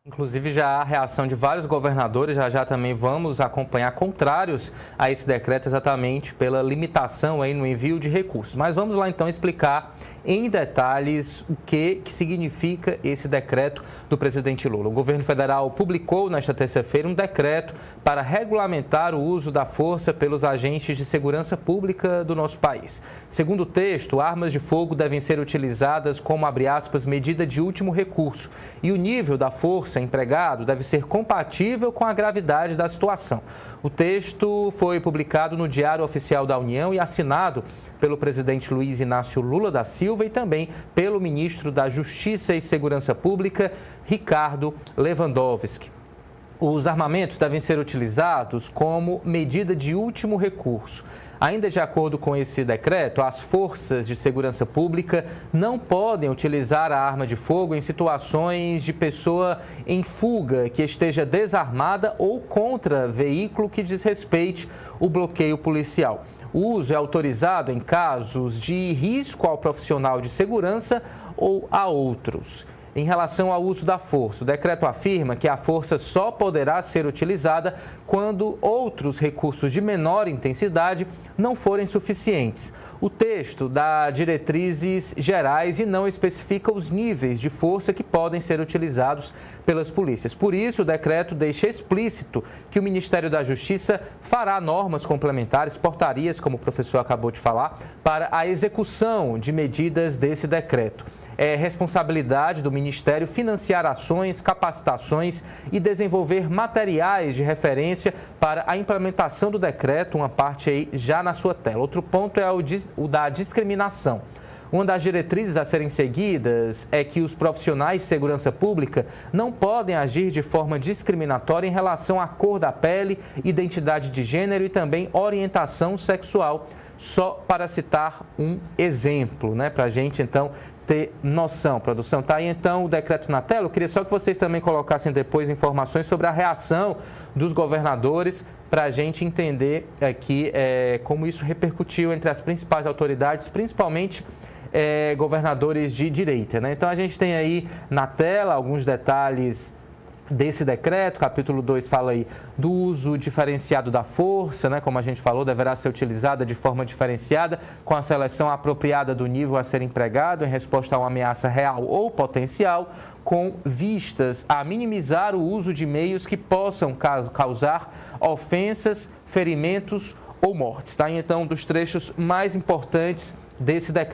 Inclusive já há reação de vários governadores, já também vamos acompanhar contrários a esse decreto exatamente pela limitação aí no envio de recursos. Mas vamos lá então explicar em detalhes o que significa esse decreto do presidente Lula. O governo federal publicou nesta terça-feira um decreto para regulamentar o uso da força pelos agentes de segurança pública do nosso país. Segundo o texto, armas de fogo devem ser utilizadas como, abre aspas, medida de último recurso e o nível da força empregado deve ser compatível com a gravidade da situação. O texto foi publicado no Diário Oficial da União e assinado pelo presidente Luiz Inácio Lula da Silva e também pelo ministro da Justiça e Segurança Pública, Ricardo Lewandowski. Os armamentos devem ser utilizados como medida de último recurso. Ainda de acordo com esse decreto, as forças de segurança pública não podem utilizar a arma de fogo em situações de pessoa em fuga que esteja desarmada ou contra veículo que desrespeite o bloqueio policial. O uso é autorizado em casos de risco ao profissional de segurança ou a outros. Em relação ao uso da força, o decreto afirma que a força só poderá ser utilizada quando outros recursos de menor intensidade não forem suficientes. O texto dá diretrizes gerais e não especifica os níveis de força que podem ser utilizados pelas polícias. Por isso, o decreto deixa explícito que o Ministério da Justiça fará normas complementares, portarias, como o professor acabou de falar, para a execução de medidas desse decreto. É responsabilidade do Ministério financiar ações, capacitações e desenvolver materiais de referência para a implementação do decreto, uma parte aí já na sua tela. Outro ponto é o da discriminação. Uma das diretrizes a serem seguidas é que os profissionais de segurança pública não podem agir de forma discriminatória em relação à cor da pele, identidade de gênero e também orientação sexual, só para citar um exemplo, né, para a gente então ter noção. Produção, tá aí então o decreto na tela. Eu queria só que vocês também colocassem depois informações sobre a reação dos governadores para a gente entender aqui como isso repercutiu entre as principais autoridades, principalmente governadores de direita, né? Então a gente tem aí na tela alguns detalhes desse decreto. Capítulo 2 fala aí do uso diferenciado da força, né? Como a gente falou, deverá ser utilizada de forma diferenciada, com a seleção apropriada do nível a ser empregado em resposta a uma ameaça real ou potencial, com vistas a minimizar o uso de meios que possam causar ofensas, ferimentos ou mortes, tá? Então, um dos trechos mais importantes desse decreto.